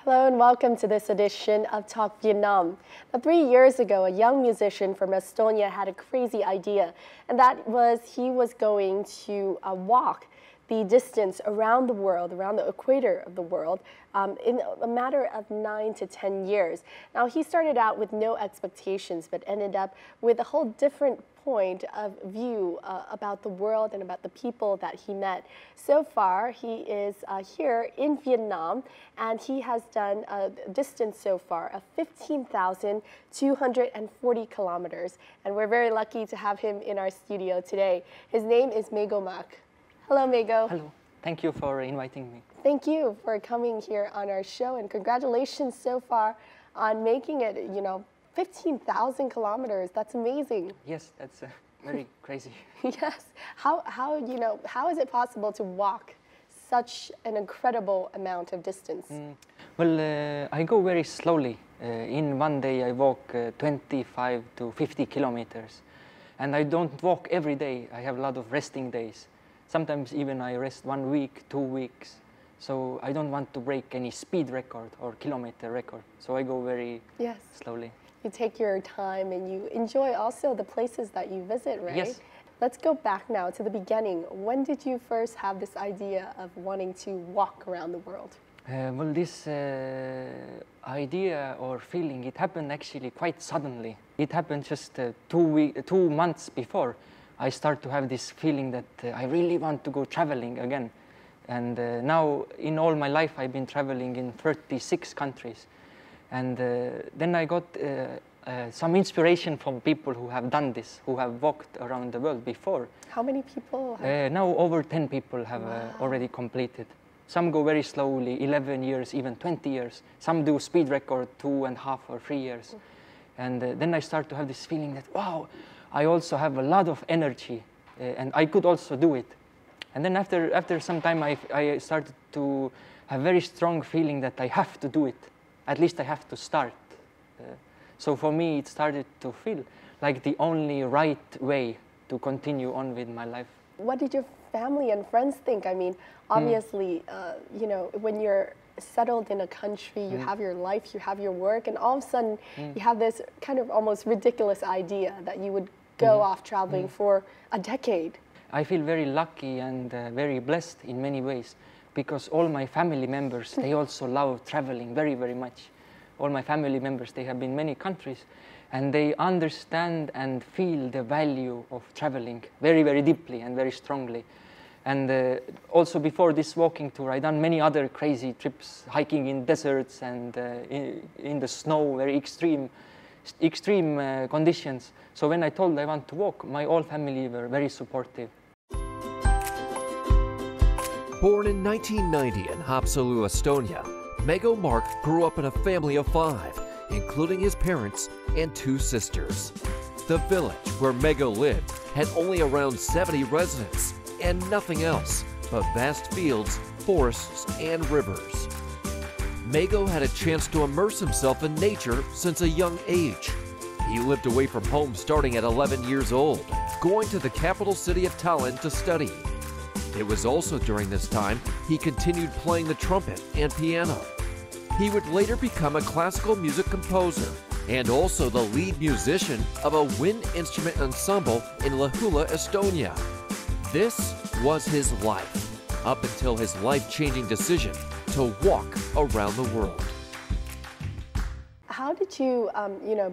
Hello and welcome to this edition of Talk Vietnam. Now, 3 years ago, a young musician from Estonia had a crazy idea, and that was he was going to walk the distance around the world, around the equator of the world, in a matter of 9 to 10 years. Now, he started out with no expectations, but ended up with a whole different point of view about the world and about the people that he met. So far, he is here in Vietnam, and he has done a distance so far of 15,240 kilometers. And we're very lucky to have him in our studio today. His name is Mego Mak. Hello, Mego. Hello. Thank you for inviting me. Thank you for coming here on our show, and congratulations so far on making it, 15,000 kilometers. That's amazing. Yes, that's very crazy. Yes. How is it possible to walk such an incredible amount of distance? Well, I go very slowly. In one day I walk 25 to 50 kilometers. And I don't walk every day. I have a lot of resting days. Sometimes even I rest 1 week, 2 weeks. So I don't want to break any speed record or kilometer record. So I go very slowly. You take your time and you enjoy also the places that you visit, right? Yes. Let's go back now to the beginning. When did you first have this idea of wanting to walk around the world? Well, this idea or feeling, it happened actually quite suddenly. It happened just 2 months before. I start to have this feeling that I really want to go traveling again. And now, in all my life, I've been traveling in 36 countries. And then I got some inspiration from people who have done this, who have walked around the world before. How many people? Now over 10 people have already completed. Some go very slowly, 11 years, even 20 years. Some do speed record 2.5 or 3 years. And then I start to have this feeling that, wow, I also have a lot of energy and I could also do it. And then after some time, I started to have very strong feeling that I have to do it. At least I have to start. So for me, it started to feel like the only right way to continue on with my life. What did your family and friends think? I mean, obviously, when you're settled in a country, you have your life, you have your work, and all of a sudden you have this kind of almost ridiculous idea that you would go off traveling for a decade. I feel very lucky and very blessed in many ways, because all my family members, they also love traveling very, very much. All my family members, they have been in many countries, and they understand and feel the value of traveling very, very deeply and very strongly. And also before this walking tour, I've done many other crazy trips, hiking in deserts and in the snow, very extreme conditions. So when I told I want to walk, my whole family were very supportive. Born in 1990 in Haapsalu, Estonia, Mego Mak grew up in a family of 5, including his parents and 2 sisters. The village where Mego lived had only around 70 residents and nothing else but vast fields, forests, and rivers. Mego had a chance to immerse himself in nature since a young age. He lived away from home starting at 11 years old, going to the capital city of Tallinn to study. It was also during this time he continued playing the trumpet and piano. He would later become a classical music composer and also the lead musician of a wind instrument ensemble in Lahula, Estonia. This was his life, up until his life-changing decision to walk around the world. How did you,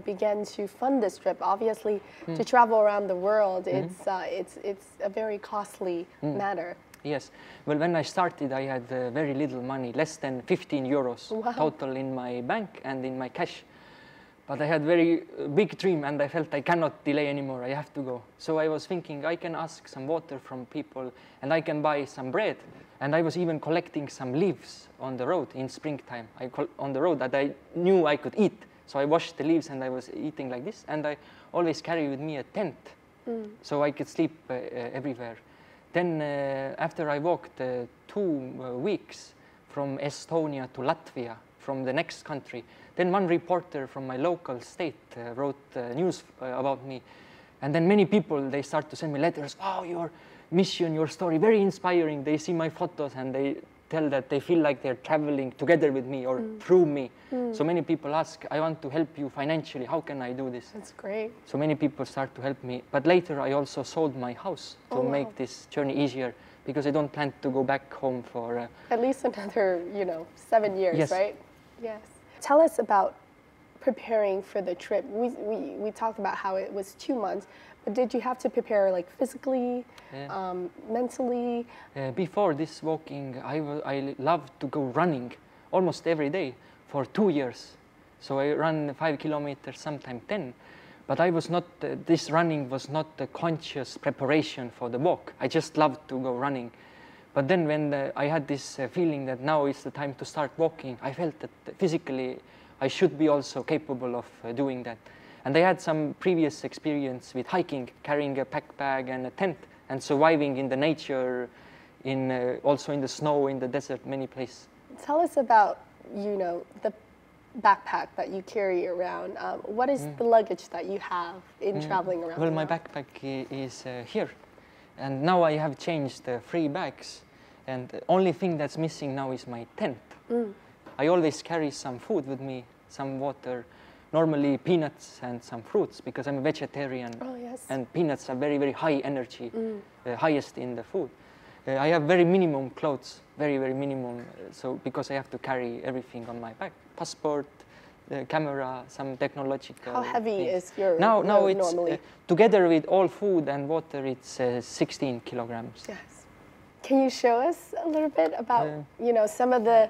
begin to fund this trip? Obviously, to travel around the world, it's a very costly matter. Yes. Well, when I started, I had very little money, less than 15 euros total in my bank and in my cash. But I had very big dream, and I felt I cannot delay anymore. I have to go. So I was thinking I can ask some water from people, and I can buy some bread. And I was even collecting some leaves on the road in springtime. On the road that I knew I could eat. So I washed the leaves and I was eating like this. And I always carry with me a tent, so I could sleep everywhere. Then after I walked 2 weeks from Estonia to Latvia, from the next country, then one reporter from my local state wrote news about me. And then many people, they start to send me letters. Wow, your mission, your story, very inspiring. They see my photos and they tell that they feel like they're traveling together with me or through me. So many people ask, I want to help you financially, how can I do this? That's great. So many people start to help me. But later I also sold my house to make this journey easier, because I don't plan to go back home for... At least another, 7 years, yes. right? Yes. Tell us about preparing for the trip. We talked about how it was 2 months, but did you have to prepare like physically, mentally? Before this walking, I loved to go running almost every day for 2 years. So I ran 5 kilometers, sometimes 10. But I was not, this running was not a conscious preparation for the walk. I just loved to go running. But then when I had this feeling that now is the time to start walking, I felt that physically I should be also capable of doing that. And I had some previous experience with hiking, carrying a backpack and a tent, and surviving in the nature, also in the snow, in the desert, many places. Tell us about, the backpack that you carry around. What is the luggage that you have in traveling around? Well, my backpack is here. And now I have changed 3 bags. And the only thing that's missing now is my tent. I always carry some food with me, some water, normally peanuts and some fruits, because I'm a vegetarian. Oh, yes. And peanuts are very, very high energy, highest in the food. I have very minimum clothes, very, very minimum, so because I have to carry everything on my back. Passport, the camera, some technological How heavy things. is your Now load it's, normally? Together with all food and water, it's 16 kilograms. Yes. Can you show us a little bit about, some of the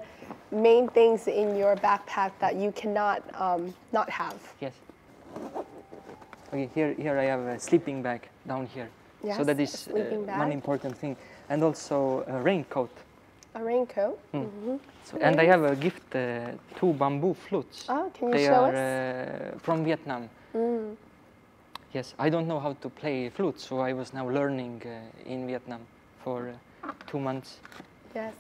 main things in your backpack that you cannot not have? Yes. Okay, here I have a sleeping bag down here. Yes, so that is one important thing. And also a raincoat. A raincoat? So, and I have a gift, 2 bamboo flutes. Oh, can you they show are, us? From Vietnam. Yes, I don't know how to play flute, so I was now learning in Vietnam for 2 months. Yes.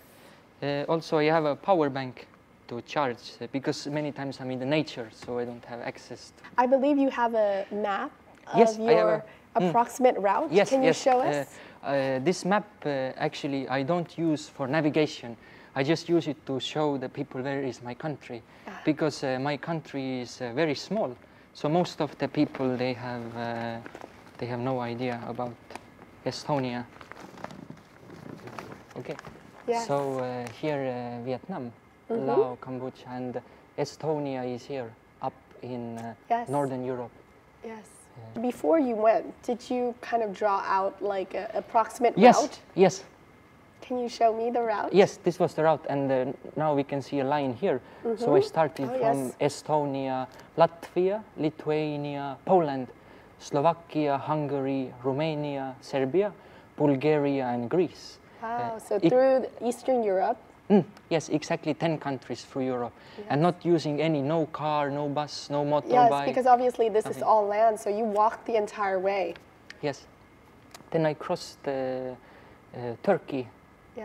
Also, I have a power bank to charge, because many times I'm in the nature, so I don't have access to... I believe you have a map Yes, of your approximate route. Yes, Can you show us? This map, actually, I don't use for navigation. I just use it to show the people where is my country, because my country is very small. So most of the people, they have no idea about Estonia. Okay. Yes. So here, Vietnam, Laos, Cambodia, and Estonia is here, up in Northern Europe. Yes. Before you went, did you kind of draw out like an approximate route? Yes. Can you show me the route? Yes, this was the route, and now we can see a line here. So I started from Estonia, Latvia, Lithuania, Poland, Slovakia, Hungary, Romania, Serbia, Bulgaria, and Greece. Wow, so through Eastern Europe? Yes, exactly 10 countries through Europe. And not using no car, no bus, no motorbike. Yes, because obviously this is all land, so you walked the entire way. Yes. Then I crossed Turkey,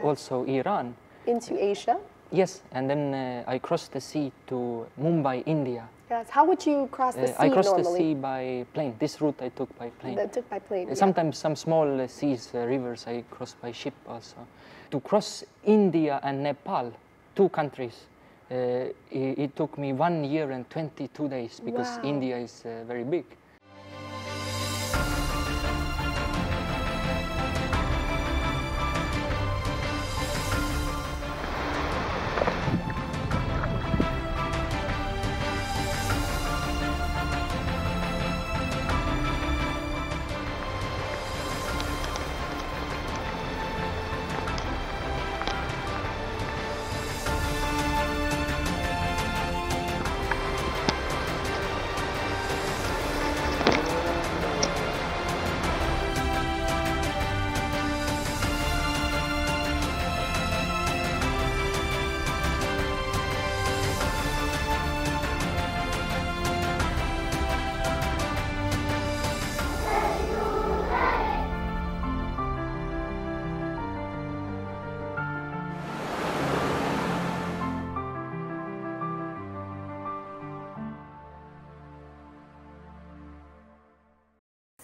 also Iran. Into Asia? Yes, and then I crossed the sea to Mumbai, India. Yes, how would you cross the sea I crossed normally? the sea by plane. This route I took by plane. That took by plane, Sometimes some small seas, rivers, I cross by ship also. To cross India and Nepal, 2 countries, it took me 1 year and 22 days, because India is very big.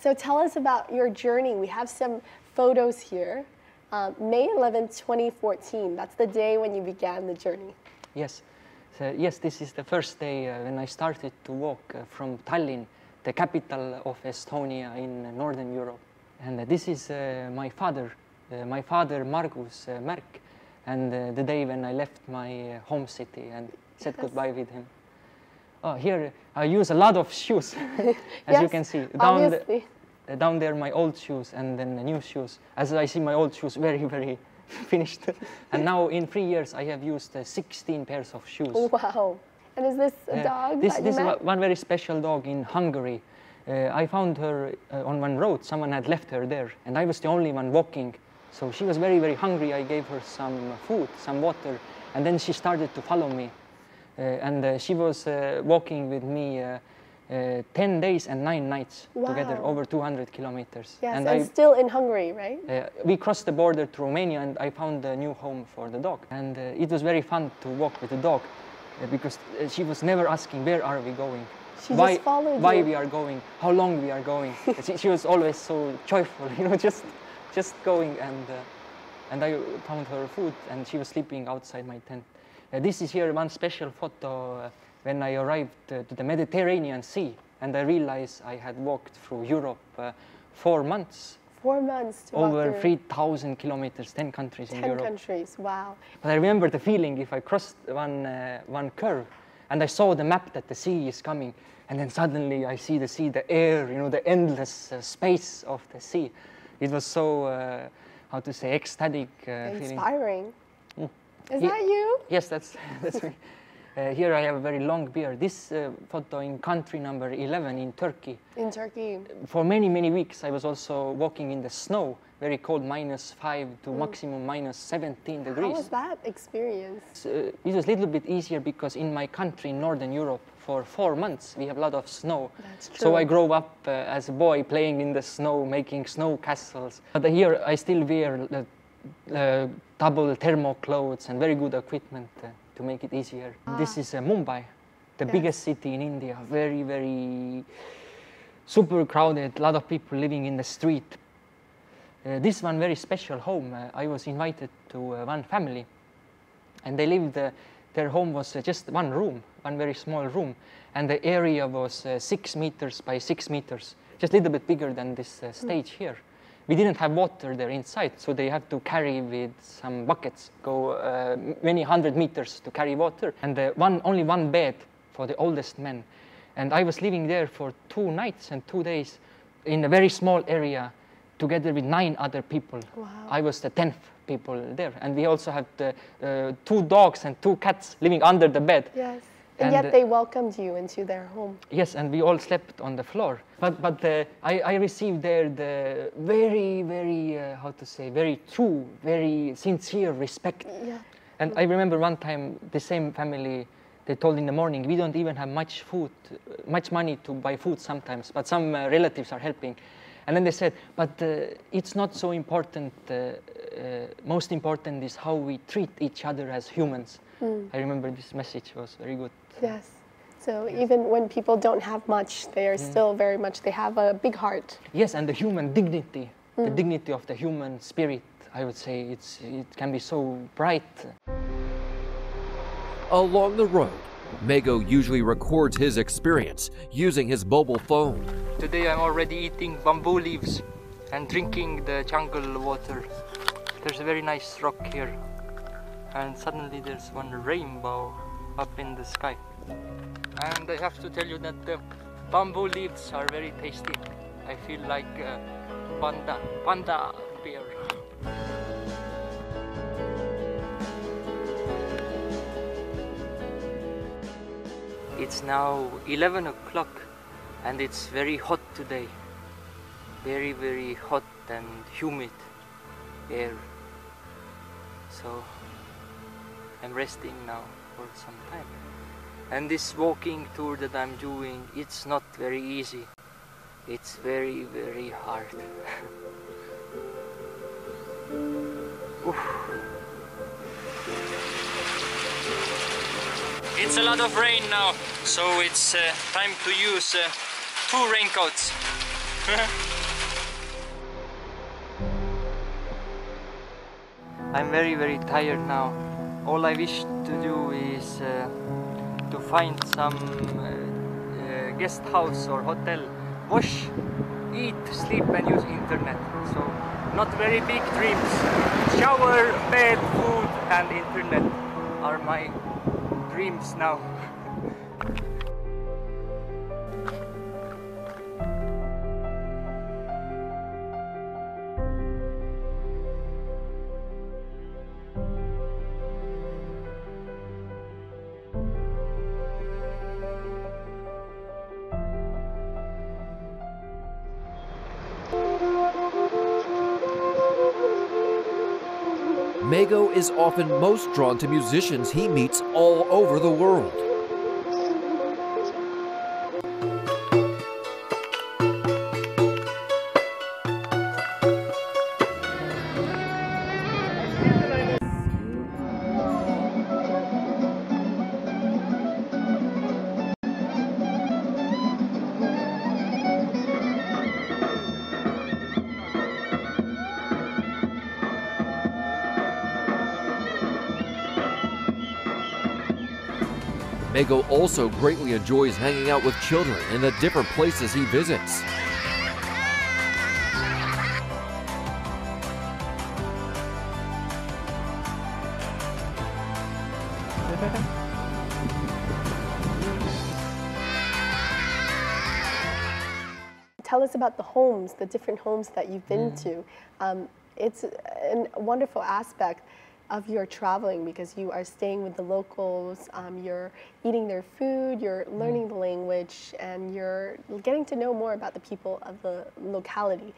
So tell us about your journey. We have some photos here. May 11th, 2014. That's the day when you began the journey. Yes. So, yes, this is the first day when I started to walk from Tallinn, the capital of Estonia in Northern Europe. And this is my father Margus Märk, and the day when I left my home city and said goodbye with him. Oh, here I use a lot of shoes, as you can see. Down there my old shoes and then the new shoes. As I see my old shoes very, very finished. And now in 3 years I have used 16 pairs of shoes. Wow. And is this a dog This that you met? is one very special dog in Hungary. I found her on one road. Someone had left her there and I was the only one walking. So she was very, very hungry. I gave her some food, some water, and then she started to follow me. And she was walking with me 10 days and 9 nights together, over 200 kilometers. Yes, and still in Hungary, right? We crossed the border to Romania and I found a new home for the dog. And it was very fun to walk with the dog because she was never asking, where are we going? She just followed why you. we are going, how long we are going. She was always so joyful, you know, just going. And I found her food and she was sleeping outside my tent. This is here one special photo when I arrived to the Mediterranean Sea and I realized I had walked through Europe 4 months. 4 months to over walk 3,000 kilometers, 10 countries in Europe. 10 countries, wow. But I remember the feeling if I crossed one curve and I saw the map that the sea is coming and then suddenly I see the sea, the air, you know, the endless space of the sea. It was so, how to say, ecstatic feeling. Inspiring. Is that you? Yes, that's me. Here I have a very long beard. This photo in country number 11 in Turkey. In Turkey. For many, many weeks I was also walking in the snow, very cold, -5 to maximum -17 degrees. How was that experience? It was a little bit easier because in my country, in Northern Europe, for 4 months we have a lot of snow. That's true. So I grew up as a boy playing in the snow, making snow castles. But here I still wear double thermo clothes and very good equipment to make it easier. This is Mumbai, the biggest city in India. Very, very super crowded, a lot of people living in the street. This one very special home. I was invited to one family and they lived, their home was just one room, one very small room. And the area was 6 meters by 6 meters, just a little bit bigger than this stage here. We didn't have water there inside, so they had to carry with some buckets, go many 100 meters to carry water. And only one bed for the oldest men. And I was living there for 2 nights and 2 days in a very small area together with 9 other people. Wow. I was the 10th people there. And we also had 2 dogs and 2 cats living under the bed. Yes. And yet they welcomed you into their home. Yes, and we all slept on the floor. But I received there the very, very, how to say, very true, very sincere respect. Yeah. And I remember one time the same family, they told in the morning, we don't even have much food, much money to buy food sometimes, but some relatives are helping. And then they said, but it's not so important. Most important is how we treat each other as humans. I remember this message was very good. Yes. So even when people don't have much, they are still very much, they have a big heart. Yes, and the human dignity, the dignity of the human spirit, I would say, it can be so bright. Along the road, Mego usually records his experience using his mobile phone. Today I'm already eating bamboo leaves and drinking the jungle water. There's a very nice rock here. And suddenly there's one rainbow up in the sky. And I have to tell you that the bamboo leaves are very tasty. I feel like panda bear. It's now 11 o'clock and it's very hot today. Very, very hot and humid air. So I'm resting now for some time. And this walking tour that I'm doing, it's not very easy. It's very, very hard. It's a lot of rain now, so it's time to use 2 raincoats. I'm very, very tired now. All I wish to do is to find some guest house or hotel, wash, eat, sleep and use internet. So not very big dreams. Shower, bed, food and internet are my dreams now. Mego is often most drawn to musicians he meets all over the world. Mego also greatly enjoys hanging out with children in the different places he visits. Tell us about the homes, the different homes that you've been to. It's a wonderful aspect of your traveling because you are staying with the locals, you're eating their food, you're learning the language, and you're getting to know more about the people of the locality.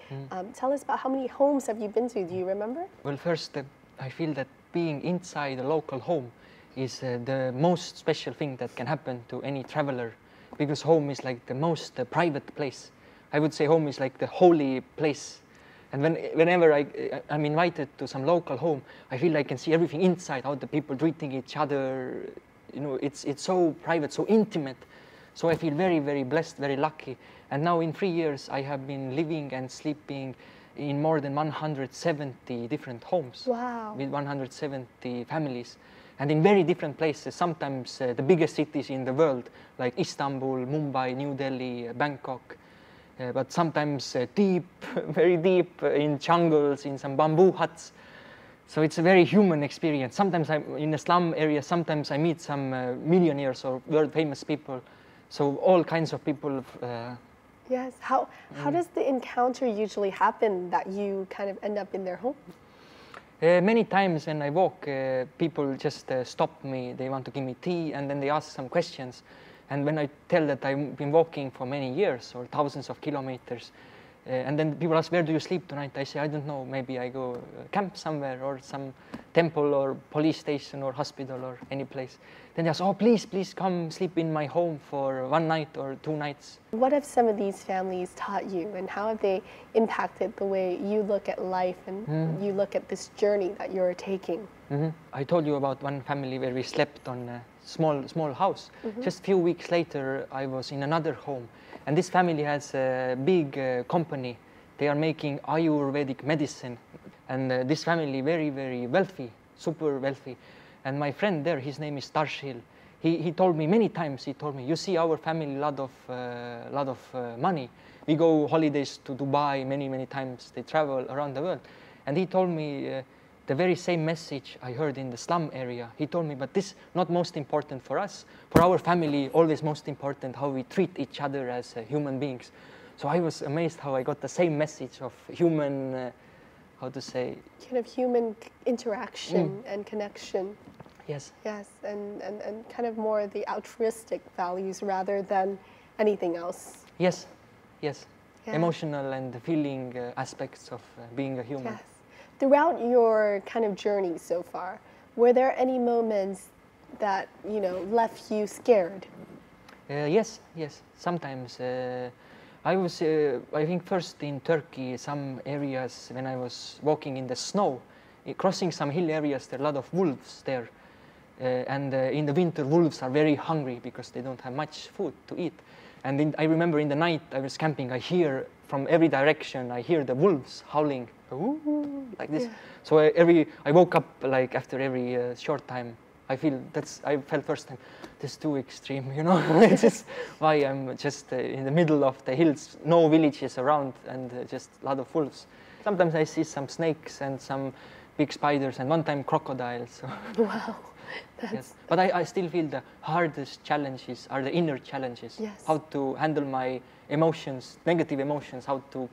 Tell us about how many homes have you been to, do you remember? Well, first, I feel that being inside a local home is the most special thing that can happen to any traveler, because home is like the most private place. I would say home is like the holy place. And whenever I'm invited to some local home, I feel I can see everything inside, how the people treating each other. You know, it's so private, so intimate. So I feel very, very blessed, very lucky. And now in 3 years, I have been living and sleeping in more than 170 different homes. Wow. With 170 families. And in very different places, sometimes the biggest cities in the world, like Istanbul, Mumbai, New Delhi, Bangkok. But sometimes deep, very deep in jungles, in some bamboo huts. So it's a very human experience. Sometimes I'm in a slum area, sometimes I meet some millionaires or world famous people. So all kinds of people. Yes, how does the encounter usually happen that you kind of end up in their home? Many times when I walk, people just stop me, they want to give me tea, and then they ask some questions. And when I tell that I've been walking for many years or thousands of kilometers, and then people ask, where do you sleep tonight? I say, I don't know, maybe I go camp somewhere or some temple or police station or hospital or any place. Then they ask, oh, please come sleep in my home for 1 night or 2 nights. What have some of these families taught you, and how have they impacted the way you look at life and you look at this journey that you're taking? I told you about one family where we slept on a small house. Just a few weeks later, I was in another home. And this family has a big company. They are making Ayurvedic medicine. And this family, very, very wealthy, super wealthy. And my friend there, his name is Tarshil. He told me many times, he told me, you see our family, lot of money. We go holidays to Dubai many times. They travel around the world. And he told me the very same message I heard in the slum area. He told me, but this not most important for us. For our family, always most important how we treat each other as human beings. So I was amazed how I got the same message of human, how to say? Kind of human interaction and connection. Yes. Yes, and kind of more the altruistic values rather than anything else. Yes. Yeah. Emotional and feeling aspects of being a human. Yes. Throughout your kind of journey so far, were there any moments that, you know, left you scared? Yes. Sometimes. I was, I think, first in Turkey, some areas when I was walking in the snow, crossing some hill areas, there are a lot of wolves there. And in the winter, wolves are very hungry because they don't have much food to eat. And I remember in the night I was camping, I hear from every direction I hear the wolves howling, like this. So I woke up like after every short time. I felt first time, this is too extreme, you know. This is why I'm just in the middle of the hills, no villages around, and just a lot of wolves. Sometimes I see some snakes and some big spiders, and one time crocodiles. So. Wow. Yes. But I still feel the hardest challenges are the inner challenges. Yes. How to handle my emotions, negative emotions, how to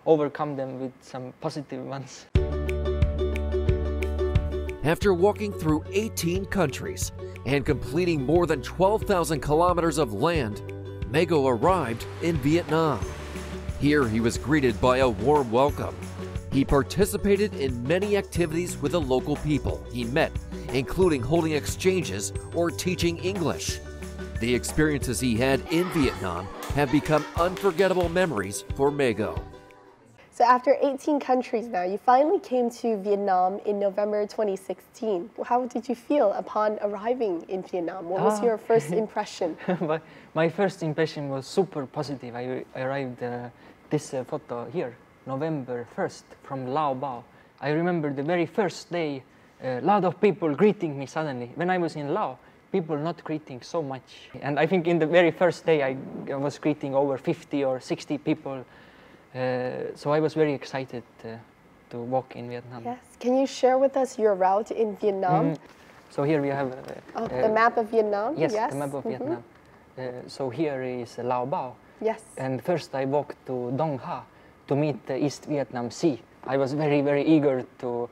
overcome them with some positive ones. After walking through 18 countries and completing more than 12,000 kilometers of land, Mego arrived in Vietnam. Here he was greeted by a warm welcome. He participated in many activities with the local people he met, including holding exchanges or teaching English. The experiences he had in Vietnam have become unforgettable memories for Mego. So after 18 countries now, you finally came to Vietnam in November 2016. How did you feel upon arriving in Vietnam? What was your first impression? My first impression was super positive. I arrived this photo here, November 1st, from Lao Bao. I remember the very first day, a lot of people greeting me suddenly. When I was in Laos, people not greeting so much. And I think in the very first day, I was greeting over 50 or 60 people. So I was very excited to walk in Vietnam. Yes. Can you share with us your route in Vietnam? So here we have the map of Vietnam? Yes, the map of Vietnam. So here is Lao Bao. Yes. And first I walked to Dong Ha to meet the East Vietnam Sea. I was very, very eager to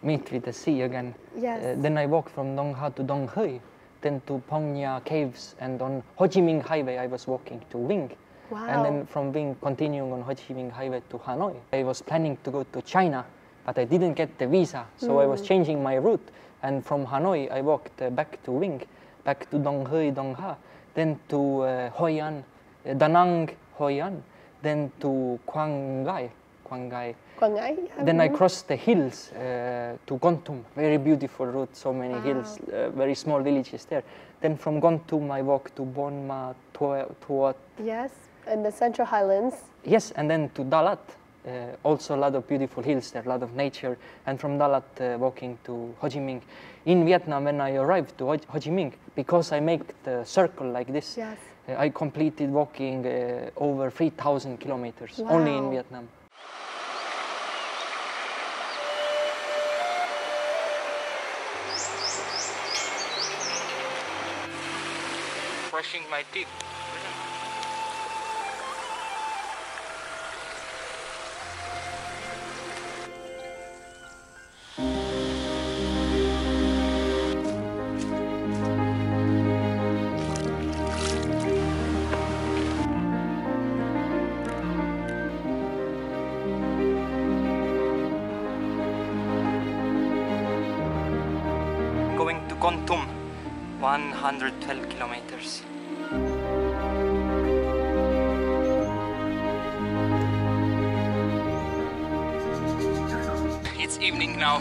meet with the sea again. Yes. Then I walked from Dong Ha to Dong Huy, then to Phong Nha Caves, and on Ho Chi Minh Highway I was walking to Vinh. Wow. And then from Vinh, continuing on Ho Chi Minh Highway to Hanoi. I was planning to go to China, but I didn't get the visa, so I was changing my route. And from Hanoi, I walked back to Vinh, back to Dong Huy, Dong Ha, then to Hoi An, Da Nang, Hoi An, then to Quang Ngai. Then I crossed the hills to Kon Tum, very beautiful route, so many hills, very small villages there. Then from Kon Tum I walked to Bon Ma Tuot. Yes, in the Central Highlands. Yes, and then to Dalat, also a lot of beautiful hills there, a lot of nature. And from Dalat walking to Ho Chi Minh. In Vietnam, when I arrived to Ho Chi Minh, because I make the circle like this, yes. I completed walking over 3,000 kilometers only in Vietnam. Brushing my teeth. Going to Kon Tum, 112 kilometers. It's evening now,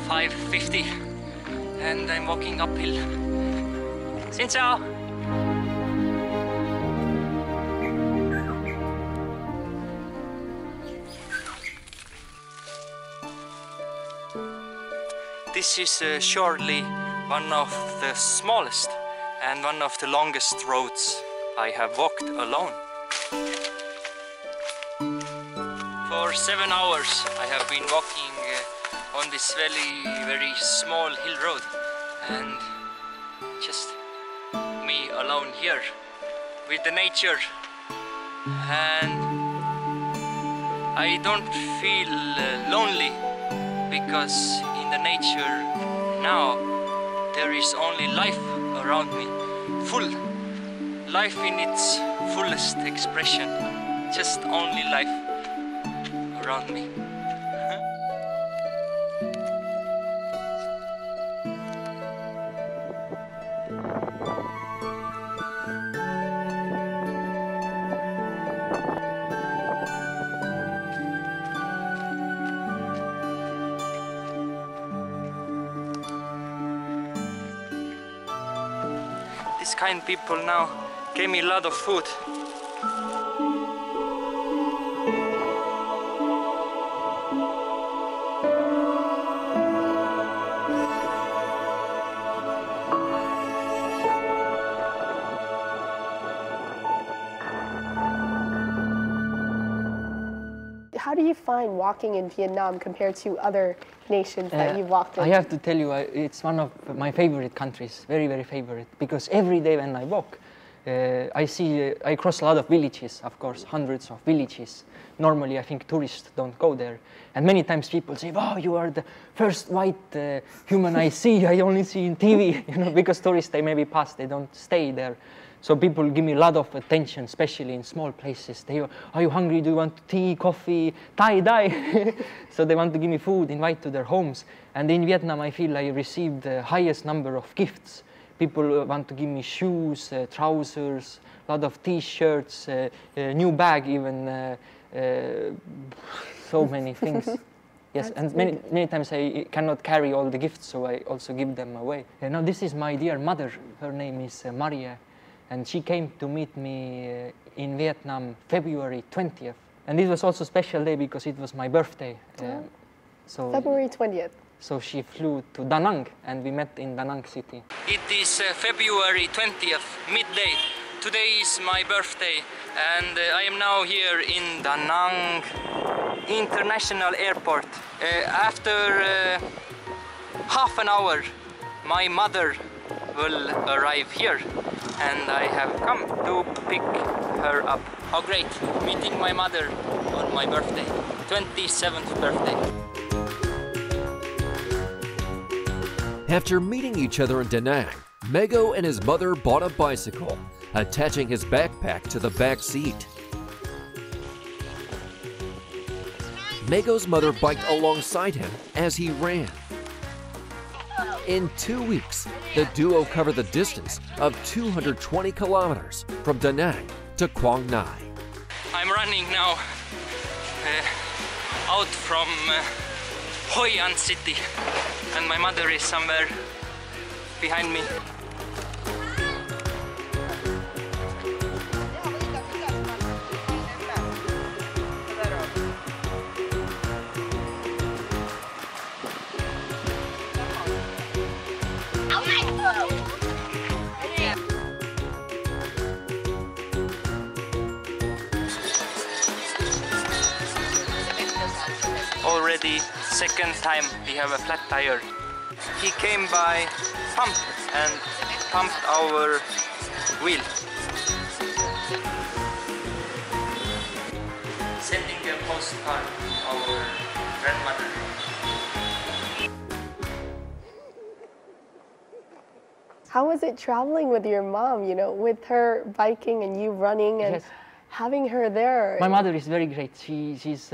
5:50, and I'm walking uphill. Xin chào! This is surely one of the smallest and one of the longest roads I have walked alone. For 7 hours I have been walking on this very small hill road, and just me alone here with the nature, and I don't feel lonely, because in the nature now there is only life around me, full life in its fullest expression, just only life around me. These kind people now gave me a lot of food. how do you find walking in Vietnam compared to other nations that you've walked in? I have to tell you, it's one of my favorite countries, very, very favorite, because every day when I walk, I cross a lot of villages, of course, hundreds of villages. Normally, I think tourists don't go there. And many times people say, wow, you are the first white human I see. I only see in TV, you know, because tourists, they maybe pass, they don't stay there. So people give me a lot of attention, especially in small places. They go, are you hungry? Do you want tea, coffee, tie-dye? So they want to give me food, invite to their homes. And in Vietnam, I feel I received the highest number of gifts. People want to give me shoes, trousers, a lot of T-shirts, a new bag even, so many things. Yes, and many times I cannot carry all the gifts, so I also give them away. Now this is my dear mother. Her name is Maria, and she came to meet me in Vietnam February 20th. And it was also a special day because it was my birthday. So February 20th. So she flew to Da Nang, and we met in Da Nang city. It is February 20th, midday. Today is my birthday, and I am now here in Da Nang International Airport. After half an hour, my mother will arrive here, and I have come to pick her up. How great, meeting my mother on my birthday, 27th birthday. After meeting each other in Da Nang, Mego and his mother bought a bicycle, attaching his backpack to the back seat. Mego's mother biked alongside him as he ran. In 2 weeks, the duo covered the distance of 220 kilometers from Da Nang to Quang Ngai. I'm running now out from Hoi An city, and my mother is somewhere behind me. Already second time we have a flat tire. He came by pump and pumped our wheel. Sending a postcard to our grandmother. How was it traveling with your mom, you know, with her biking and you running and having her there? My mother is very great. She's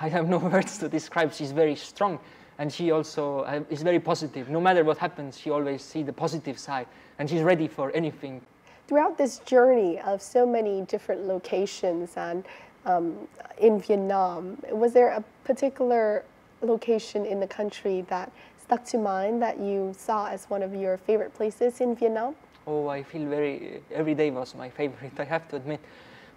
I have no words to describe. She's very strong, and she also is very positive. No matter what happens, she always sees the positive side, and she's ready for anything. Throughout this journey of so many different locations and in Vietnam, was there a particular location in the country that stuck to mind that you saw as one of your favorite places in Vietnam? Oh, I feel every day was my favorite, I have to admit.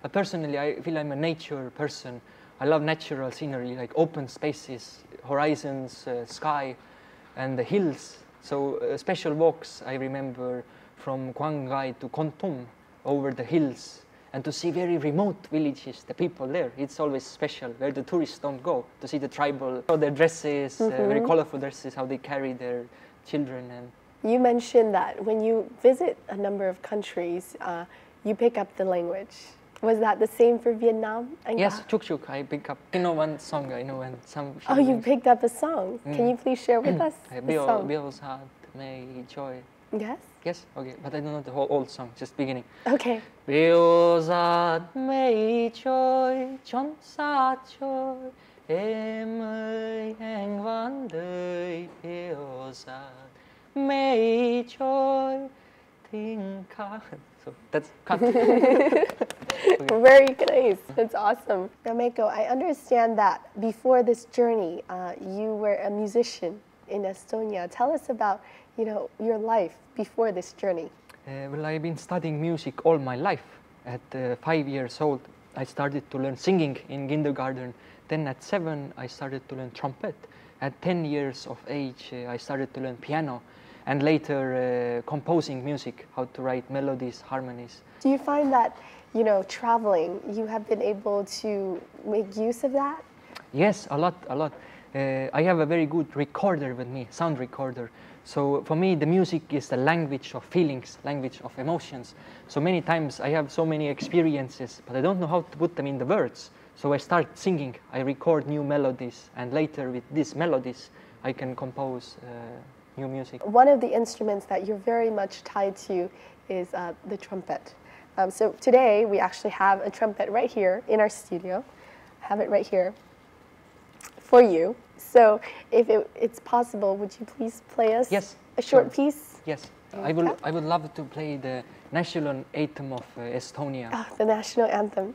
But personally, I feel I'm a nature person. I love natural scenery, like open spaces, horizons, sky, and the hills. So special walks, I remember, from Quang Ngai to Kon Tum, over the hills, and to see very remote villages, the people there. It's always special, where the tourists don't go, to see the tribal, their dresses, very colorful dresses, how they carry their children. And you mentioned that when you visit a number of countries, you pick up the language. Was that the same for Vietnam? Yes, Chuk Chuk, I pick up. You know one song, I know, and some... Oh, you picked up a song. Can you please share with us the song? Yes? Yes? Okay, but I don't know the whole old song, just beginning. Okay. Biosat mây trôi, chốn xa trôi, em ơi anh vẫn đời. Biosat mây trôi, thinh khá. So that's cut. Okay. Very nice. That's awesome. Now, Mego, I understand that before this journey, you were a musician in Estonia. Tell us about, you know, your life before this journey. Well, I've been studying music all my life. At 5 years old, I started to learn singing in kindergarten. Then at 7, I started to learn trumpet. At 10 years of age, I started to learn piano. And later composing music, how to write melodies, harmonies. Do you find that you know, traveling, you have been able to make use of that? Yes, a lot, a lot. I have a very good recorder with me, sound recorder. So for me, the music is the language of feelings, language of emotions. So many times I have so many experiences, but I don't know how to put them in the words. So I start singing, I record new melodies, and later with these melodies, I can compose new music. One of the instruments that you're very much tied to is the trumpet. So today we actually have a trumpet right here in our studio. I have it right here for you. So if it's possible, would you please play us a short piece? Yes, okay. I would love to play the National Anthem of Estonia. Oh, the National Anthem.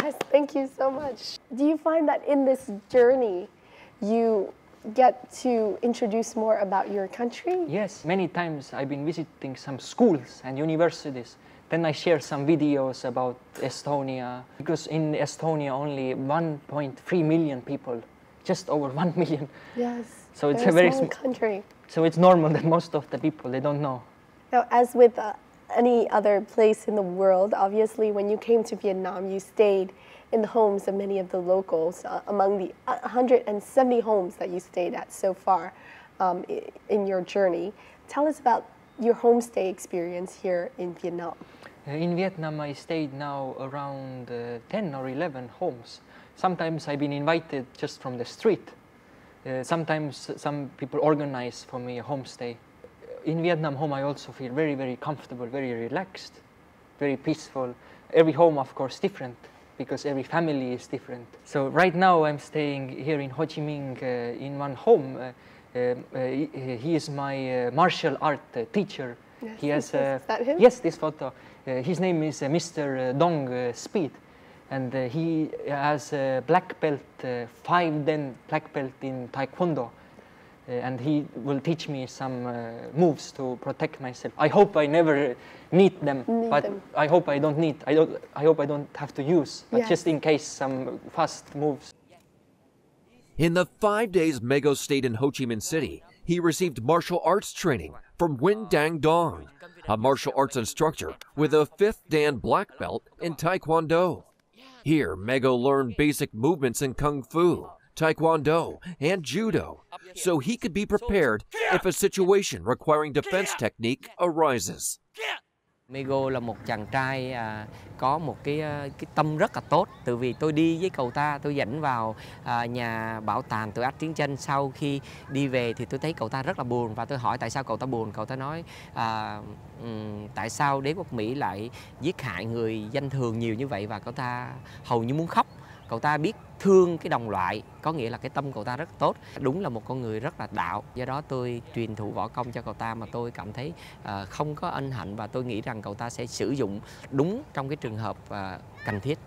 Yes, thank you so much. Do you find that in this journey you get to introduce more about your country? Yes, many times I've been visiting some schools and universities. Then I share some videos about Estonia, because in Estonia only 1.3 million people, just over 1 million. Yes, so it's a very small country. So it's normal that most of the people, they don't know. Now, as with any other place in the world, obviously when you came to Vietnam, you stayed in the homes of many of the locals, among the 170 homes that you stayed at so far in your journey. Tell us about your homestay experience here in Vietnam. In Vietnam, I stayed now around 10 or 11 homes. Sometimes I've been invited just from the street. Sometimes some people organize for me a homestay. In Vietnam home, I also feel very, very comfortable, very relaxed, very peaceful. Every home, of course, different, because every family is different. So right now I'm staying here in Ho Chi Minh in one home. He is my martial art teacher. Yes, he has, is that him? Yes, this photo. His name is Mr. Dong Speed, and he has a black belt, 5 black belt in Taekwondo. And he will teach me some moves to protect myself. I hope I never need them, I hope I don't need. I hope I don't have to use, but just in case some fast moves. In the 5 days Mego stayed in Ho Chi Minh City, he received martial arts training from Nguyen Dang Dong, a martial arts instructor with a 5th Dan black belt in Taekwondo. Here, Mego learned basic movements in Kung Fu, Taekwondo, and Judo, so he could be prepared if a situation requiring defense technique arises. Mego là một chàng trai có một cái tâm rất là tốt. Từ vì tôi đi với cậu ta, tôi dẫn vào nhà bảo tàng tội ác chiến tranh. Sau khi đi về thì tôi thấy cậu ta rất là buồn, và tôi hỏi tại sao cậu ta buồn. Cậu ta nói tại sao đế quốc Mỹ lại giết hại người dân thường nhiều như vậy, và cậu ta hầu như muốn khóc. Cậu ta biết thương cái đồng loại, có nghĩa là cái tâm cậu ta rất tốt. Đúng là một con người rất là đạo. Do đó tôi truyền thụ võ công cho cậu ta mà tôi cảm thấy không có ân hận, và tôi nghĩ rằng cậu ta sẽ sử dụng đúng trong cái trường hợp cần thiết.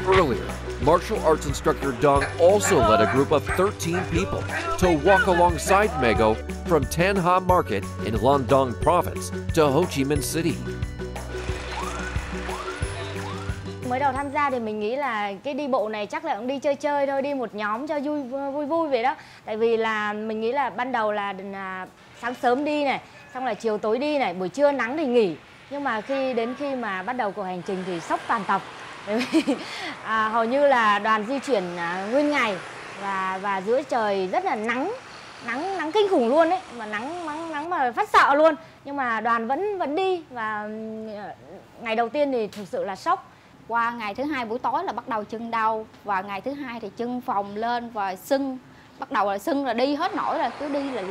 Earlier, martial arts instructor Dong also led a group of 13 people to walk alongside Mego from Tan Ha Market in Lan Dong Province to Ho Chi Minh City. Mới đầu tham gia thì mình nghĩ là cái đi bộ này chắc là cũng đi chơi chơi thôi, đi một nhóm cho vui vui vậy đó. Tại vì là mình nghĩ là ban đầu là sáng sớm đi này, xong là chiều tối đi này, buổi trưa nắng thì nghỉ. Nhưng mà đến khi mà bắt đầu cuộc hành trình thì sốc toàn tập. Hầu như là đoàn di chuyển nguyên ngày và giữa trời rất là nắng, nắng kinh khủng luôn đấy, mà nắng mà phát sợ luôn. Nhưng mà đoàn vẫn đi, và ngày đầu tiên thì thực sự là sốc. Qua ngày thứ hai buổi tối là bắt đầu chân đau, và ngày thứ hai thì chân phồng lên và sưng. Bắt đầu là sưng là đi hết nổi, là cứ đi là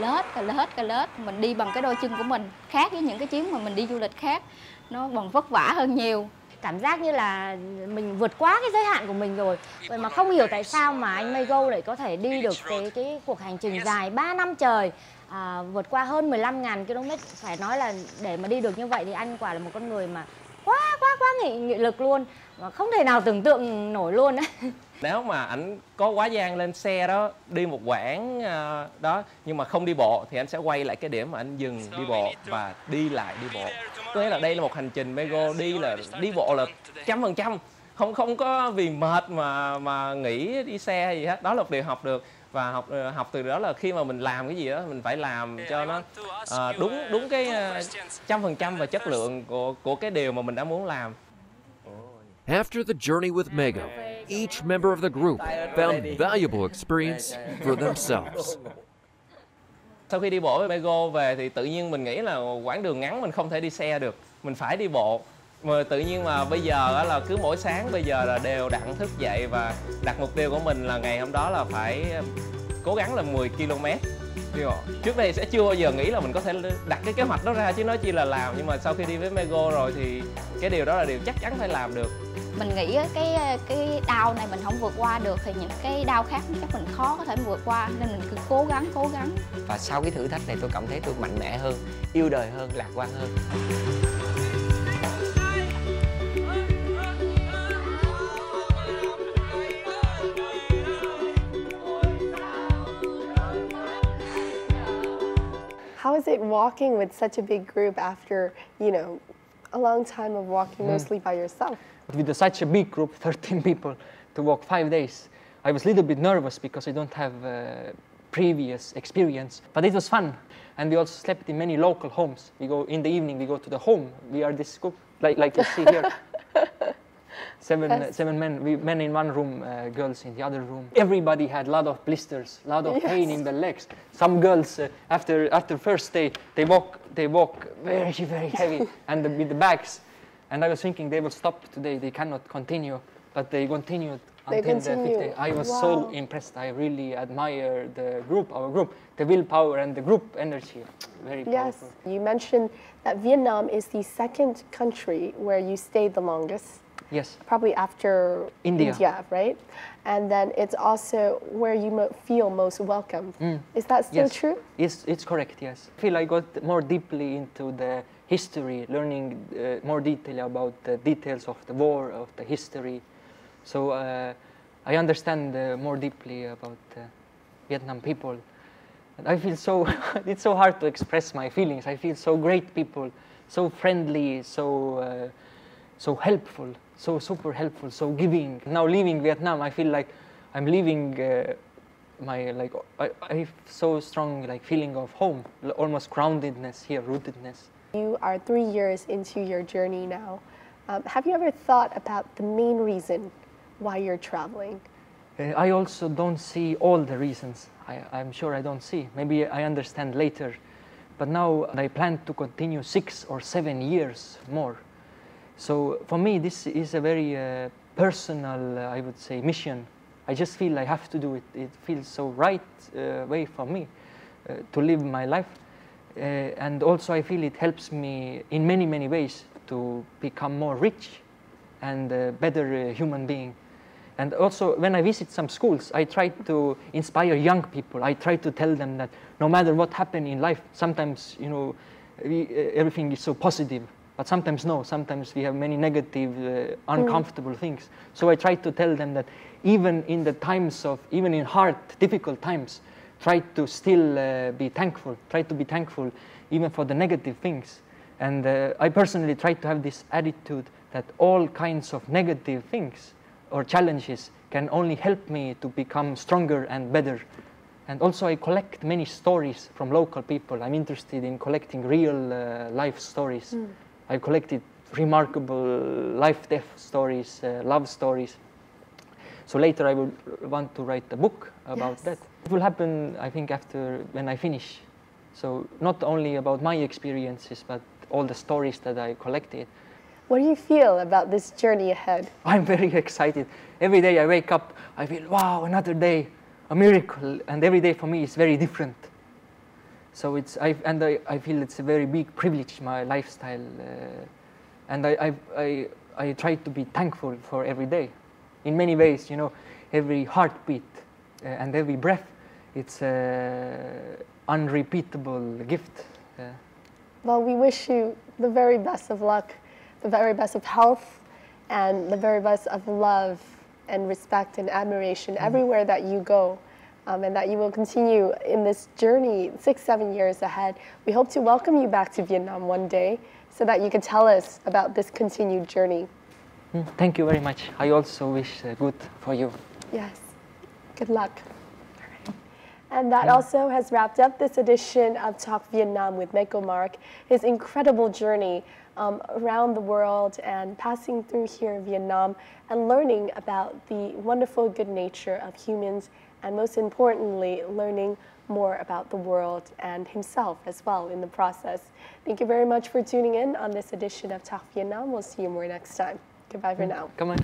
lết. Mình đi bằng cái đôi chân của mình, khác với những cái chuyến mà mình đi du lịch khác, nó còn vất vả hơn nhiều. Cảm giác như là mình vượt quá cái giới hạn của mình rồi. Vậy mà không hiểu tại sao mà anh Mego lại có thể đi được cái cuộc hành trình dài 3 năm trời, vượt qua hơn 15.000 km. Phải nói là để mà đi được như vậy thì anh quả là một con người mà quá nghị lực luôn, mà không thể nào tưởng tượng nổi luôn á. Nếu mà ảnh có quá gian lên xe đó, đi một quãng đó nhưng mà không đi bộ thì anh sẽ quay lại cái điểm mà anh dừng đi bộ và đi lại đi bộ. Có nghĩa là đây là một hành trình Mego đi bộ là 100%, không có vì mệt mà nghỉ đi xe hay gì hết. Đó là một điều học được, và học từ đó là khi mà mình làm cái gì đó mình phải làm cho nó đúng cái 100% và chất lượng của cái điều mà mình đã muốn làm. After the journey with Mego, each member of the group found valuable experience for themselves. Sau khi đi bộ với Mego về thì tự nhiên mình nghĩ là quãng đường ngắn mình không thể đi xe được, mình phải đi bộ. Mà tự nhiên mà bây giờ là cứ mỗi sáng bây giờ là đều đặn thức dậy và đặt mục tiêu của mình là ngày hôm đó là phải cố gắng là 10 km. Trước đây sẽ chưa bao giờ nghĩ là mình có thể đặt cái kế hoạch đó ra chứ nói chi là làm, nhưng mà sau khi đi với Mego rồi thì cái điều đó là điều chắc chắn phải làm được. Mình nghĩ cái đau này mình không vượt qua được thì những cái đau khác chắc mình khó có thể vượt qua, nên mình cứ cố gắng. Và sau cái thử thách này tôi cảm thấy tôi mạnh mẽ hơn, yêu đời hơn, lạc quan hơn. How is it walking with such a big group after, a long time of walking mostly by yourself? With such a big group, 13 people, to walk 5 days, I was a little bit nervous because I don't have previous experience, but it was fun. And we also slept in many local homes. We go in the evening, we go to the home. We are this group, like you see here. Seven men in one room, girls in the other room. Everybody had a lot of blisters, a lot of pain in the legs. Some girls, after first day, they walk very, very heavy, and with the bags. And I was thinking they will stop today, they cannot continue, but they continued until the 5th day. I was so impressed. I really admire our group, the willpower and the group energy. Very powerful. Yes, you mentioned that Vietnam is the second country where you stayed the longest. Yes. Probably after India, right? And then it's also where you feel most welcome. Is that still true? Yes, it's correct, yes. I feel I got more deeply into the history, learning more detail about the details of the war, of the history. So I understand more deeply about Vietnam people. And I feel so, it's so hard to express my feelings. I feel so great people, so friendly, so helpful, so super helpful, so giving. Now leaving Vietnam, I feel like I'm leaving I have so strong feeling of home, almost groundedness here, rootedness. You are 3 years into your journey now. Have you ever thought about the main reason why you're traveling? I also don't see all the reasons. I'm sure I don't see. Maybe I understand later. But now I plan to continue 6 or 7 years more. So for me, this is a very personal, I would say, mission. I just feel I have to do it. It feels so right way for me to live my life. And also I feel it helps me in many, many ways to become more rich and a better human being. And also when I visit some schools, I try to inspire young people. I try to tell them that no matter what happens in life, sometimes, everything is so positive. But sometimes no, sometimes we have many negative, uncomfortable things. So I try to tell them that even in the times even in hard, difficult times, try to still be thankful. Try to be thankful even for the negative things. And I personally try to have this attitude that all kinds of negative things or challenges can only help me to become stronger and better. And also I collect many stories from local people. I'm interested in collecting real life stories. I've collected remarkable life-death stories, love stories. So later I will want to write a book about that. It will happen, I think, after when I finish. So not only about my experiences, but all the stories that I collected. What do you feel about this journey ahead? I'm very excited. Every day I wake up, I feel, wow, another day, a miracle. And every day for me is very different. So I feel it's a very big privilege, my lifestyle. And I try to be thankful for every day. In many ways, you know, every heartbeat and every breath, it's an unrepeatable gift. Well, we wish you the very best of luck, the very best of health, and the very best of love and respect and admiration everywhere that you go, and that you will continue in this journey 6-7 years ahead. We hope to welcome you back to Vietnam one day so that you can tell us about this continued journey. Thank you very much. I also wish good for you. Yes. Good luck. And that also has wrapped up this edition of Talk Vietnam with Mego Mark. His incredible journey around the world and passing through here in Vietnam and learning about the wonderful good nature of humans, and most importantly, learning more about the world and himself as well in the process. Thank you very much for tuning in on this edition of Talk Vietnam. We'll see you more next time. Goodbye for now. Come on.